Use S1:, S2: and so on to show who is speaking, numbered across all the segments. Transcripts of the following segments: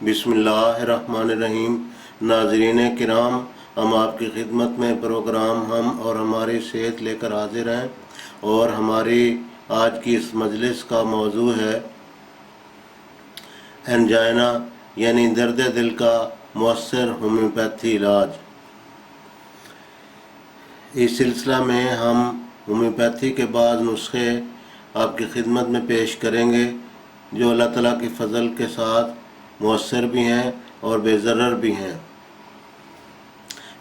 S1: बिस्मिल्लाहिर्रहमानिर्रहीम। नाज़रीन किराम, हम आपकी खिदमत में प्रोग्राम हम और हमारी सेहत लेकर हाजिर हैं और हमारी आज की इस मजलिस का मौजू है एंजाइना यानी दर्द दिल का मौसर होम्योपैथी इलाज। इस सिलसिला में हम होम्योपैथी के बाद नुस्खे आपकी खिदमत में पेश करेंगे जो अल्लाह ताला के फ़ज़ल के साथ मौसर भी हैं और बेज़रर भी हैं।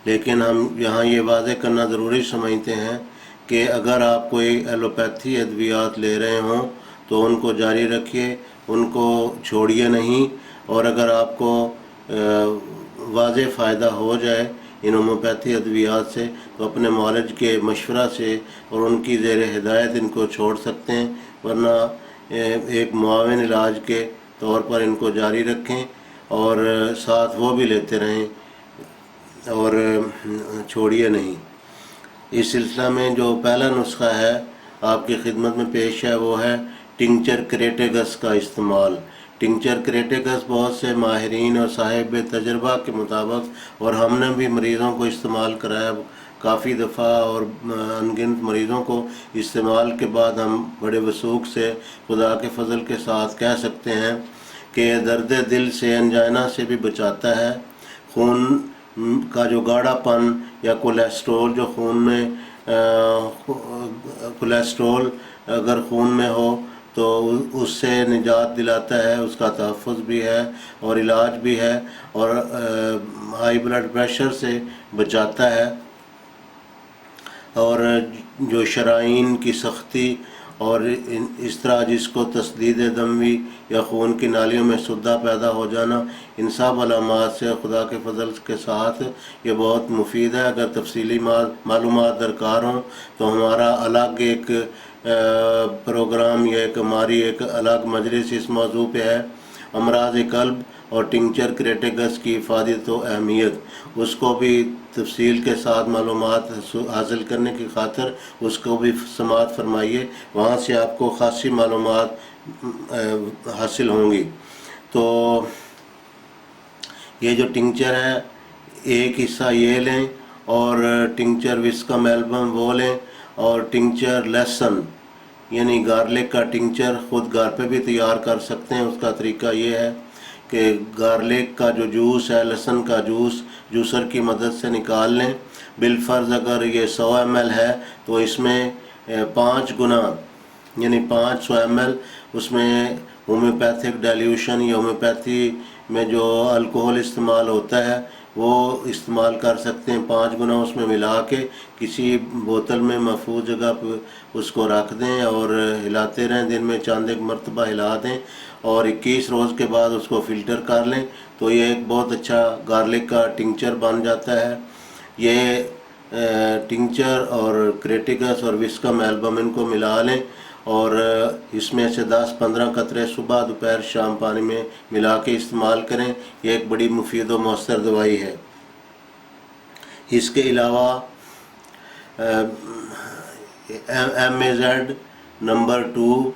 S1: लेकिन हम यहाँ ये वाज़ेह करना ज़रूरी समझते हैं कि अगर आप कोई एलोपैथी अद्वियात ले रहे हों तो उनको जारी रखिए, उनको छोड़िए नहीं। और अगर आपको वाज़ेह फ़ायदा हो जाए इन होम्योपैथी अद्वियात से तो अपने मालिज के मशवरा से और उनकी ज़ेर हिदायत इनको छोड़ सकते हैं, वरना एक मुआविन इलाज के तौर पर इनको जारी रखें और साथ वो भी लेते रहें और छोड़िए नहीं। इस सिलसिला में जो पहला नुस्खा है आपकी खिदमत में पेश है वो है टिंचर क्रेटेगस का इस्तेमाल। टिंचर क्रेटेगस बहुत से माहिरीन और साहिब तजर्बा के मुताबिक, और हमने भी मरीज़ों को इस्तेमाल कराया काफ़ी दफ़ा और अनगिनत मरीज़ों को इस्तेमाल के बाद हम बड़े वसूख से खुदा के फ़ज़ल के साथ कह सकते हैं कि दर्द दिल से एंजाइना से भी बचाता है। खून का जो गाढ़ापन या कोलेस्ट्रॉल जो खून में कोलेस्ट्रॉल अगर खून में हो तो उससे निजात दिलाता है, उसका तहफ़्फ़ुज़ भी है और इलाज भी है और हाई ब्लड प्रेशर से बचाता है। और जो शराइन की सख्ती और इस तरह जिसको तस्दीद दमवी या खून की नालियों में सुद्दा पैदा हो जाना, इन सब अलामात से खुदा के फ़ज़ल के साथ ये बहुत मुफीद है। अगर तफसीली मालूमात दरकार हों तो हमारा अलग एक प्रोग्राम या एक हमारी एक अलग मजलिस इस मौजू पे है, अमराज़ क़ल्ब और टिंचर क्रेटेगस की इफ़ादत व अहमियत। उसको भी तफसील के साथ मालूमात हासिल करने की खातिर उसको भी समाअत फरमाइए, वहाँ से आपको ख़ासी मालूमात हासिल होंगी। तो ये जो टिंचर है एक हिस्सा ये लें और टिंचर विस्कम एल्बम वो लें और टिंचर लहसुन यानी गार्लिक का टिंचर ख़ुद घर पे भी तैयार कर सकते हैं। उसका तरीका ये है कि गार्लिक का जो जूस है, लहसुन का जूस जूसर की मदद से निकाल लें। बिलफ़र्ज़ अगर ये 100 ml है तो इसमें 5 गुना यानी 500 ml उसमें होम्योपैथिक डाइल्यूशन या होम्योपैथी में जो अल्कोहल इस्तेमाल होता है वो इस्तेमाल कर सकते हैं। 5 गुना उसमें मिला के किसी बोतल में महफूज जगह पर उसको रख दें और हिलाते रहें, दिन में चंद एक मरतबा हिला दें और 21 रोज़ के बाद उसको फ़िल्टर कर लें तो ये एक बहुत अच्छा गार्लिक का टिंचर बन जाता है। ये टिंचर और क्रेटिगस और विस्कम एल्बम इनको मिला लें और इसमें से 10-15 कतरे सुबह दोपहर शाम पानी में मिला के इस्तेमाल करें। ये एक बड़ी मुफीद व मौसर दवाई है। इसके अलावा MAZ नंबर 2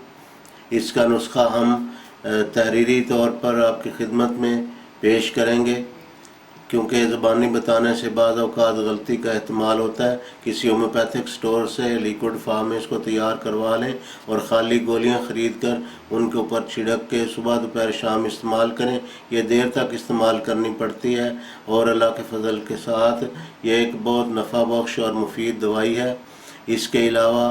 S1: इसका नुस्खा हम तहरीरी तौर पर आपकी खिदमत में पेश करेंगे, क्योंकि ज़बानी बताने से बाज़ औक़ात गलती का एहतमाल होता है। किसी होम्योपैथिक स्टोर से लिक्विड फार्म में इसको तैयार करवा लें और ख़ाली गोलियां ख़रीद कर उनके ऊपर छिड़क के सुबह दोपहर शाम इस्तेमाल करें। ये देर तक इस्तेमाल करनी पड़ती है और अल्लाह के फ़ज़ल के साथ ये एक बहुत नफ़ा बख्श और मुफीद दवाई है। इसके अलावा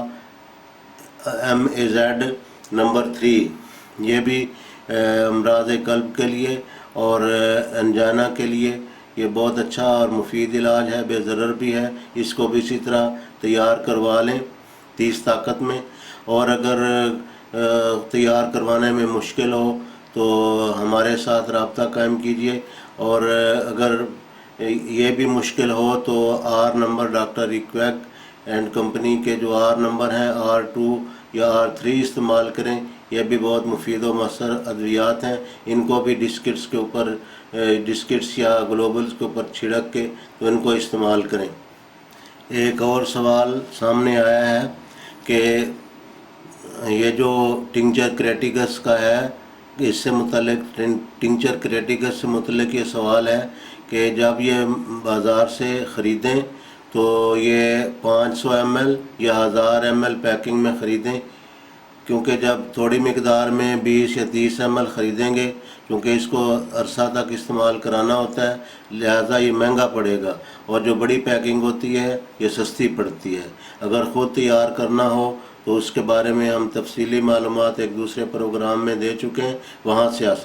S1: MAZ नंबर 3 ये भी अमराज़ क़ल्ब के लिए और एंजाइना के लिए ये बहुत अच्छा और मुफीद इलाज है, बेज़रर भी है। इसको भी इसी तरह तैयार करवा लें 30 ताकत में। और अगर तैयार करवाने में मुश्किल हो तो हमारे साथ रब्ता कायम कीजिए, और अगर ये भी मुश्किल हो तो R नंबर डॉक्टर रिक्वैक एंड कंपनी के जो R नंबर हैं R2 या R3 इस्तेमाल करें। यह भी बहुत मुफीद व मौसर अद्वियात हैं। इनको भी डिस्किट्स के ऊपर डिस्किट्स या ग्लोबल्स के ऊपर छिड़क के तो इनको इस्तेमाल करें। एक और सवाल सामने आया है कि ये जो टिंचर क्रेटिगस का है اس سے متعلق ٹنکچر کریٹیکس سے متعلق یہ سوال ہے کہ جب یہ بازار سے خریدیں تو یہ 500 ml یا 1000 ml پیکنگ میں خریدیں، کیونکہ جب تھوڑی مقدار میں 20 یا 30 ml خریدیں گے، کیونکہ اس کو عرصہ تک استعمال کرانا ہوتا ہے، لہذا یہ مہنگا پڑے گا، اور جو بڑی پیکنگ ہوتی ہے یہ سستی پڑتی ہے۔ اگر خود تیار کرنا ہو تو اس کے بارے میں ہم تفصیلی معلومات ایک دوسرے پروگرام میں دے چکے ہیں، وہاں سے حاصل